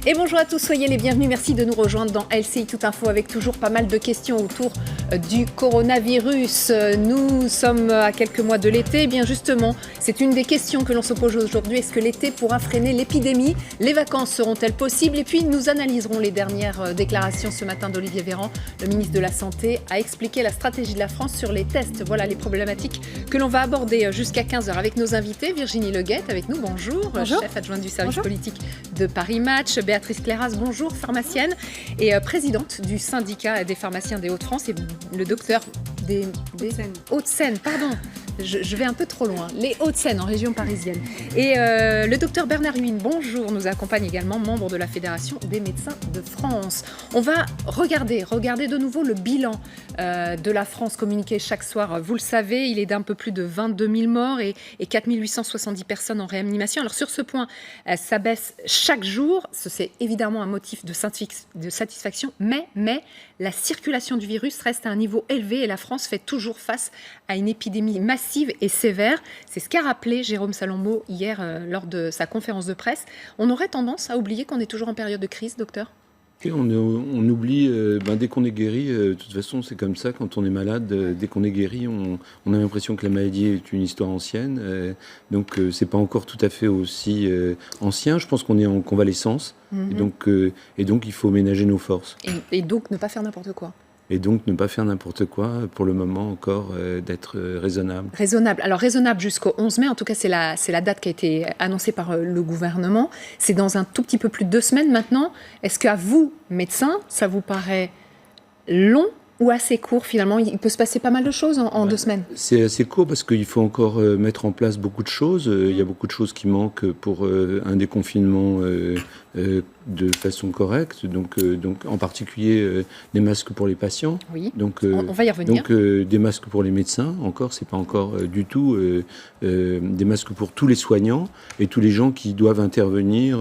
Et bonjour à tous, soyez les bienvenus. Merci de nous rejoindre dans LCI Tout Info avec toujours pas mal de questions autour du coronavirus. Nous sommes à quelques mois de l'été. Eh bien justement, c'est une des questions que l'on se pose aujourd'hui. Est-ce que l'été pourra freiner l'épidémie? Les vacances seront-elles possibles? Et puis nous analyserons les dernières déclarations ce matin d'Olivier Véran. Le ministre de la Santé a expliqué la stratégie de la France sur les tests. Voilà les problématiques que l'on va aborder jusqu'à 15h avec nos invités. Virginie Leguette avec nous, bonjour. Chef adjointe du service politique de Paris Match. Béatrice Clairaz, bonjour, pharmacienne et présidente du syndicat des pharmaciens des Hauts-de-France, et le docteur des Hauts-de-Seine, pardon. Je vais un peu trop loin. Les Hauts-de-Seine en région parisienne. Et le docteur Bernard Huynh, bonjour, nous accompagne également, membre de la Fédération des médecins de France. On va regarder de nouveau le bilan de la France communiqué chaque soir. Vous le savez, il est d'un peu plus de 22 000 morts et 4 870 personnes en réanimation. Alors sur ce point, ça baisse chaque jour. C'est évidemment un motif de satisfaction, mais la circulation du virus reste à un niveau élevé et la France fait toujours face à une épidémie massive et sévère. C'est ce qu'a rappelé Jérôme Salombo hier lors de sa conférence de presse. On aurait tendance à oublier qu'on est toujours en période de crise, docteur ? Et on oublie, dès qu'on est guéri, de toute façon c'est comme ça, quand on est malade, dès qu'on est guéri, on a l'impression que la maladie est une histoire ancienne, donc c'est pas encore tout à fait aussi ancien, je pense qu'on est en convalescence, et donc il faut ménager nos forces. Et donc ne pas faire n'importe quoi. Et donc ne pas faire n'importe quoi, pour le moment encore, d'être raisonnable. Raisonnable. Alors raisonnable jusqu'au 11 mai, en tout cas c'est la date qui a été annoncée par le gouvernement. C'est dans un tout petit peu plus de 2 semaines maintenant. Est-ce qu'à vous, médecins, ça vous paraît long ou assez court finalement? Il peut se passer pas mal de choses en 2 semaines. C'est assez court parce qu'il faut encore mettre en place beaucoup de choses. Il y a beaucoup de choses qui manquent pour un déconfinement de façon correcte. Donc en particulier des masques pour les patients. Oui, donc, on va y revenir. Donc des masques pour les médecins, c'est pas encore du tout des masques pour tous les soignants et tous les gens qui doivent intervenir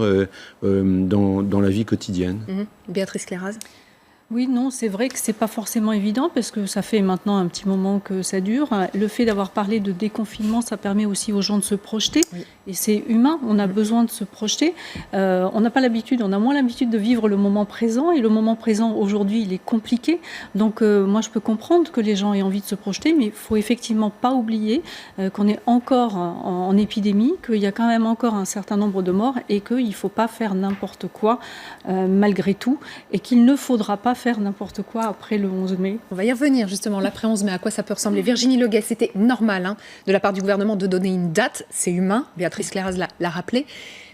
dans la vie quotidienne. Béatrice Clairaz. Oui, non, c'est vrai que c'est pas forcément évident parce que ça fait maintenant un petit moment que ça dure. Le fait d'avoir parlé de déconfinement, ça permet aussi aux gens de se projeter. Oui. Et c'est humain, on a besoin de se projeter. On n'a pas l'habitude, on a moins l'habitude de vivre le moment présent. Et le moment présent, aujourd'hui, il est compliqué. Donc, moi, je peux comprendre que les gens aient envie de se projeter, mais il faut effectivement pas oublier qu'on est encore en épidémie, qu'il y a quand même encore un certain nombre de morts et qu'il ne faut pas faire n'importe quoi malgré tout et qu'il ne faudra pas faire n'importe quoi après le 11 mai. On va y revenir justement, l'après 11 mai, à quoi ça peut ressembler. Virginie Leguette, c'était normal de la part du gouvernement de donner une date, c'est humain, Béatrice Clairaz l'a rappelé,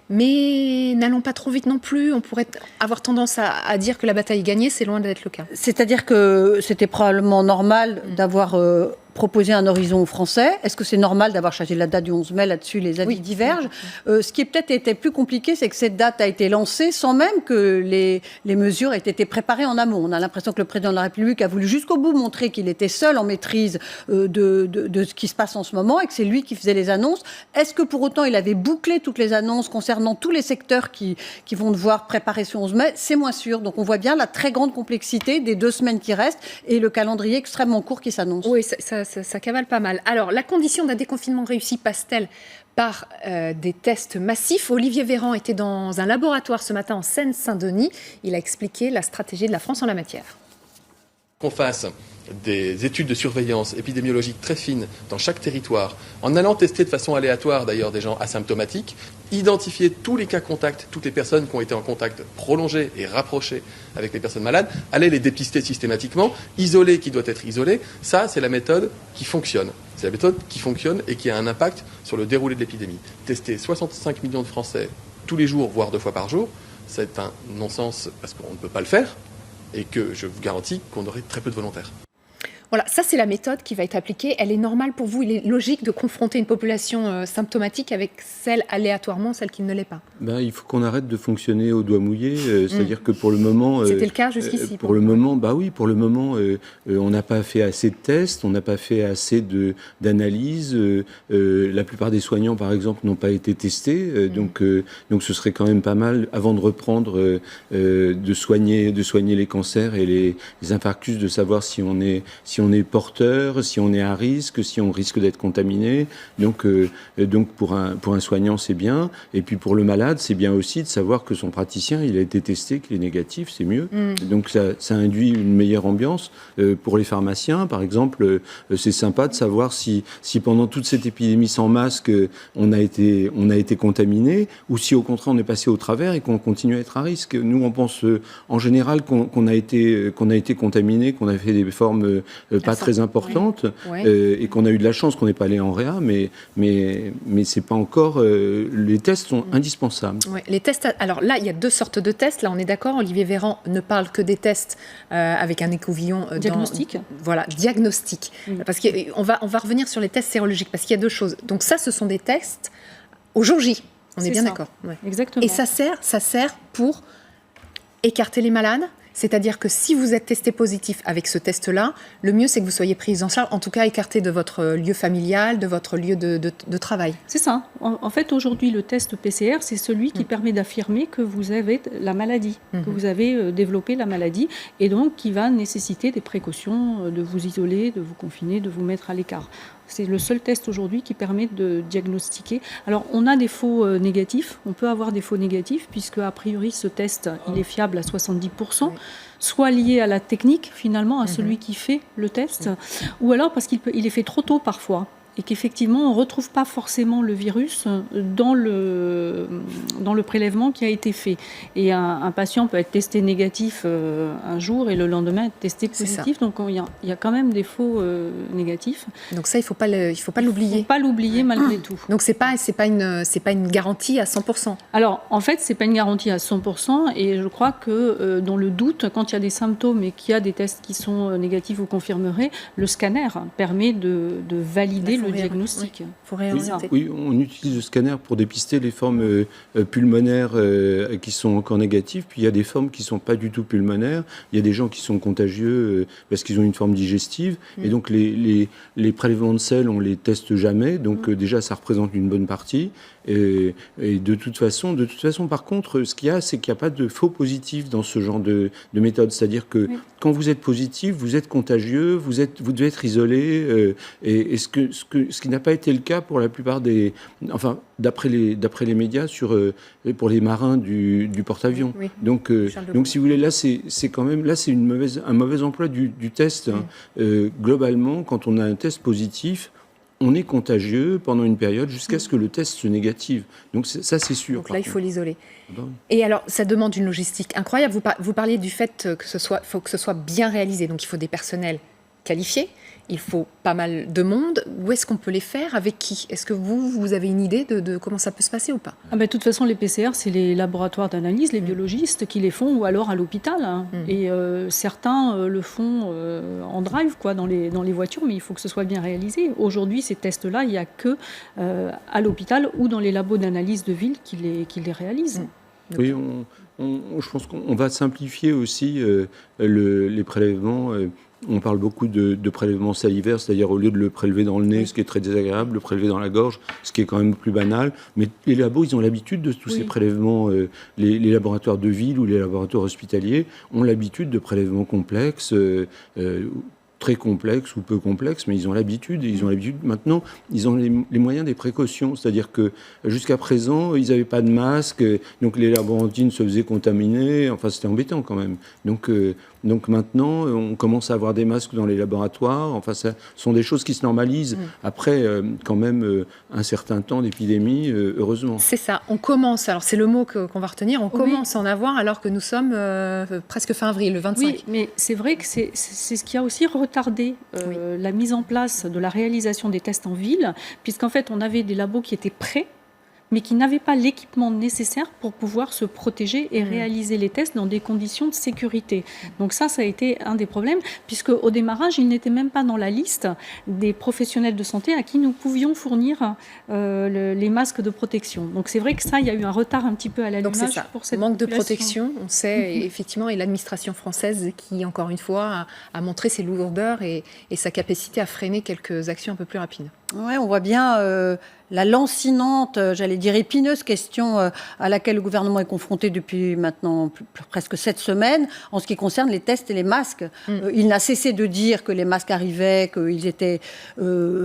mais n'allons pas trop vite non plus, on pourrait avoir tendance à dire que la bataille est gagnée, c'est loin d'être le cas. C'est-à-dire que c'était probablement normal d'avoir proposer un horizon aux Français. Est-ce que c'est normal d'avoir choisi la date du 11 mai? Là-dessus, les avis divergent. Ce qui peut-être était plus compliqué, c'est que cette date a été lancée sans même que les mesures aient été préparées en amont. On a l'impression que le président de la République a voulu jusqu'au bout montrer qu'il était seul en maîtrise de ce qui se passe en ce moment et que c'est lui qui faisait les annonces. Est-ce que pour autant, il avait bouclé toutes les annonces concernant tous les secteurs qui vont devoir préparer ce 11 mai? C'est moins sûr. Donc on voit bien la très grande complexité des 2 semaines qui restent et le calendrier extrêmement court qui s'annonce. Oui, ça cavale pas mal. Alors, la condition d'un déconfinement réussi passe-t-elle par des tests massifs? Olivier Véran était dans un laboratoire ce matin en Seine-Saint-Denis. Il a expliqué la stratégie de la France en la matière. Qu'on fasse des études de surveillance épidémiologique très fines dans chaque territoire, en allant tester de façon aléatoire d'ailleurs des gens asymptomatiques, identifier tous les cas contacts, toutes les personnes qui ont été en contact prolongé et rapproché avec les personnes malades, aller les dépister systématiquement, isoler qui doit être isolé, ça c'est la méthode qui fonctionne. C'est la méthode qui fonctionne et qui a un impact sur le déroulé de l'épidémie. Tester 65 millions de Français tous les jours, voire 2 fois par jour, c'est un non-sens parce qu'on ne peut pas le faire et que je vous garantis qu'on aurait très peu de volontaires. Voilà, ça c'est la méthode qui va être appliquée. Elle est normale pour vous? Il est logique de confronter une population symptomatique avec celle aléatoirement, celle qui ne l'est pas? Il faut qu'on arrête de fonctionner au doigt mouillé. C'est-à-dire que pour le moment... C'était le cas jusqu'ici? Pour le moment, on n'a pas fait assez de tests, on n'a pas fait assez d'analyses. La plupart des soignants, par exemple, n'ont pas été testés. Donc ce serait quand même pas mal, avant de reprendre, de soigner les cancers et les infarctus, de savoir si on si on est porteur, si on est à risque, si on risque d'être contaminé. Donc pour un soignant, c'est bien. Et puis pour le malade, c'est bien aussi de savoir que son praticien, il a été testé, qu'il est négatif, c'est mieux. Donc ça induit une meilleure ambiance. Pour les pharmaciens, par exemple, c'est sympa de savoir si pendant toute cette épidémie sans masque, on a été contaminé, ou si au contraire on est passé au travers et qu'on continue à être à risque. Nous, on pense en général qu'on a été contaminé, qu'on a fait des formes pas très importantes, et qu'on a eu de la chance qu'on n'est pas allé en réa, mais c'est pas encore. Les tests sont indispensables. Ouais, les tests. Alors là, il y a 2 sortes de tests. Là, on est d'accord. Olivier Véran ne parle que des tests avec un écouvillon diagnostic. Voilà, diagnostic. Parce qu'on va revenir sur les tests sérologiques parce qu'il y a 2 choses. Donc ça, ce sont des tests au jour J. On est bien d'accord. Ouais. Exactement. Et ça sert pour écarter les malades. C'est-à-dire que si vous êtes testé positif avec ce test-là, le mieux, c'est que vous soyez pris en charge, en tout cas écarté de votre lieu familial, de votre lieu de travail. C'est ça. En fait, aujourd'hui, le test PCR, c'est celui qui permet d'affirmer que vous avez la maladie, que vous avez développé la maladie, et donc qui va nécessiter des précautions de vous isoler, de vous confiner, de vous mettre à l'écart. C'est le seul test aujourd'hui qui permet de diagnostiquer. Alors, on a des faux négatifs. On peut avoir des faux négatifs, puisque, a priori, ce test, il est fiable à 70%, soit lié à la technique, finalement, à celui qui fait le test, ou alors parce qu'il est fait trop tôt parfois. Et qu'effectivement, on ne retrouve pas forcément le virus dans le prélèvement qui a été fait. Et un patient peut être testé négatif un jour et le lendemain être testé positif. Donc, il y a quand même des faux négatifs. Donc ça, il ne faut pas l'oublier. Il ne faut pas l'oublier malgré tout. Donc, ce n'est pas une garantie à 100%. Alors, en fait, ce n'est pas une garantie à 100%. Et je crois que dans le doute, quand il y a des symptômes et qu'il y a des tests qui sont négatifs ou confirmeraient, le scanner permet de valider le diagnostic. Oui, on utilise le scanner pour dépister les formes pulmonaires qui sont encore négatives. Puis il y a des formes qui ne sont pas du tout pulmonaires. Il y a des gens qui sont contagieux parce qu'ils ont une forme digestive. Et donc les prélèvements de sel, on ne les teste jamais. Donc déjà, ça représente une bonne partie. Et de toute façon, par contre, ce qu'il y a, c'est qu'il n'y a pas de faux positifs dans ce genre de méthode. C'est-à-dire que quand vous êtes positif, vous êtes contagieux, vous devez être isolé. Et ce qui n'a pas été le cas pour la plupart d'après les médias, pour les marins du porte-avions. Oui. Donc, si vous voulez, là, c'est quand même un mauvais emploi du test. Globalement, quand on a un test positif, on est contagieux pendant une période jusqu'à ce que le test se négative. Donc ça, c'est sûr. Donc là, il faut l'isoler. Et alors, ça demande une logistique incroyable. Vous parliez du fait que faut que ce soit bien réalisé. Donc il faut des personnels qualifiés. Il faut pas mal de monde. Où est-ce qu'on peut les faire? Avec qui? Est-ce que vous avez une idée de comment ça peut se passer ou pas? De toute façon, les PCR, c'est les laboratoires d'analyse, les biologistes qui les font, ou alors à l'hôpital. Et certains le font en drive, dans les voitures, mais il faut que ce soit bien réalisé. Aujourd'hui, ces tests-là, il n'y a que à l'hôpital ou dans les labos d'analyse de ville qui les réalisent. Oui, je pense qu'on va simplifier aussi les prélèvements. On parle beaucoup de prélèvements salivaires, c'est-à-dire au lieu de le prélever dans le nez, ce qui est très désagréable, le prélever dans la gorge, ce qui est quand même plus banal. Mais les labos, ils ont l'habitude de tous ces prélèvements. Les laboratoires de ville ou les laboratoires hospitaliers ont l'habitude de prélèvements complexes, très complexes ou peu complexes, mais ils ont l'habitude. Et maintenant, ils ont les moyens des précautions. C'est-à-dire que jusqu'à présent, ils n'avaient pas de masque, donc les laborantines se faisaient contaminer. Enfin, c'était embêtant quand même. Donc maintenant, on commence à avoir des masques dans les laboratoires. Enfin, ce sont des choses qui se normalisent après quand même un certain temps d'épidémie, heureusement. C'est ça. On commence, alors c'est le mot qu'on va retenir, on commence à en avoir alors que nous sommes presque fin avril, le 25. Oui, mais c'est vrai que c'est ce qui a aussi retardé la mise en place de la réalisation des tests en ville, puisqu'en fait, on avait des labos qui étaient prêts, mais qui n'avaient pas l'équipement nécessaire pour pouvoir se protéger et réaliser les tests dans des conditions de sécurité. Donc ça a été un des problèmes, puisque au démarrage, ils n'étaient même pas dans la liste des professionnels de santé à qui nous pouvions fournir les masques de protection. Donc c'est vrai que ça, il y a eu un retard un petit peu à l'allumage pour cette manque population. De protection, on sait effectivement, et l'administration française qui, encore une fois, a montré ses lourdeurs et sa capacité à freiner quelques actions un peu plus rapides. Ouais, on voit bien la lancinante, j'allais dire épineuse question à laquelle le gouvernement est confronté depuis maintenant presque 7 semaines en ce qui concerne les tests et les masques. Il n'a cessé de dire que les masques arrivaient, qu'ils étaient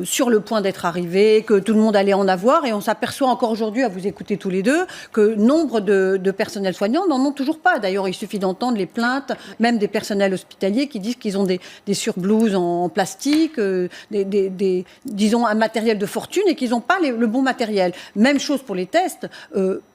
sur le point d'être arrivés, que tout le monde allait en avoir, et on s'aperçoit encore aujourd'hui, à vous écouter tous les deux, que nombre de personnels soignants n'en ont toujours pas. D'ailleurs, il suffit d'entendre les plaintes, même des personnels hospitaliers qui disent qu'ils ont des surblouses en plastique, disons un matériel de fortune, et qu'ils n'ont pas le bon matériel. Même chose pour les tests.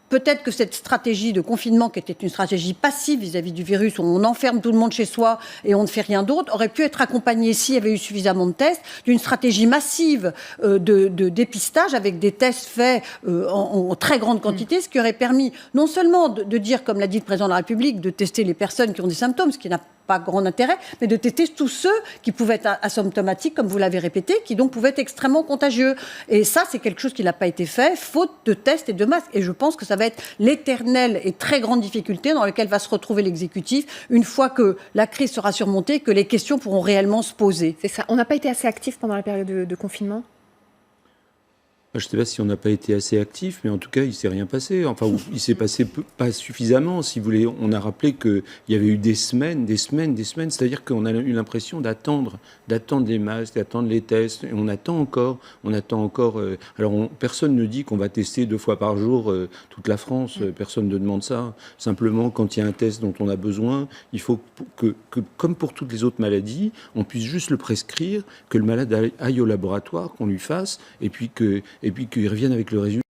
Peut-être que cette stratégie de confinement, qui était une stratégie passive vis-à-vis du virus, où on enferme tout le monde chez soi et on ne fait rien d'autre, aurait pu être accompagnée, s'il y avait eu suffisamment de tests, d'une stratégie massive de dépistage, avec des tests faits en très grande quantité, ce qui aurait permis non seulement de dire, comme l'a dit le président de la République, de tester les personnes qui ont des symptômes, ce qui n'a pas grand intérêt, mais de tester tous ceux qui pouvaient être asymptomatiques, comme vous l'avez répété, qui donc pouvaient être extrêmement contagieux. Et ça, c'est quelque chose qui n'a pas été fait, faute de tests et de masques. Et je pense que ça va être l'éternelle et très grande difficulté dans laquelle va se retrouver l'exécutif une fois que la crise sera surmontée, que les questions pourront réellement se poser. C'est ça. On n'a pas été assez actifs pendant la période de confinement ? Je ne sais pas si on n'a pas été assez actif, mais en tout cas, il ne s'est rien passé. Enfin, il s'est passé pas suffisamment, si vous voulez. On a rappelé qu'il y avait eu des semaines. C'est-à-dire qu'on a eu l'impression d'attendre les masques, d'attendre les tests. Et on attend encore. Alors, personne ne dit qu'on va tester 2 fois par jour toute la France. Personne ne demande ça. Simplement, quand il y a un test dont on a besoin, il faut que comme pour toutes les autres maladies, on puisse juste le prescrire, que le malade aille au laboratoire, qu'on lui fasse, et puis qu'il revienne avec le résultat.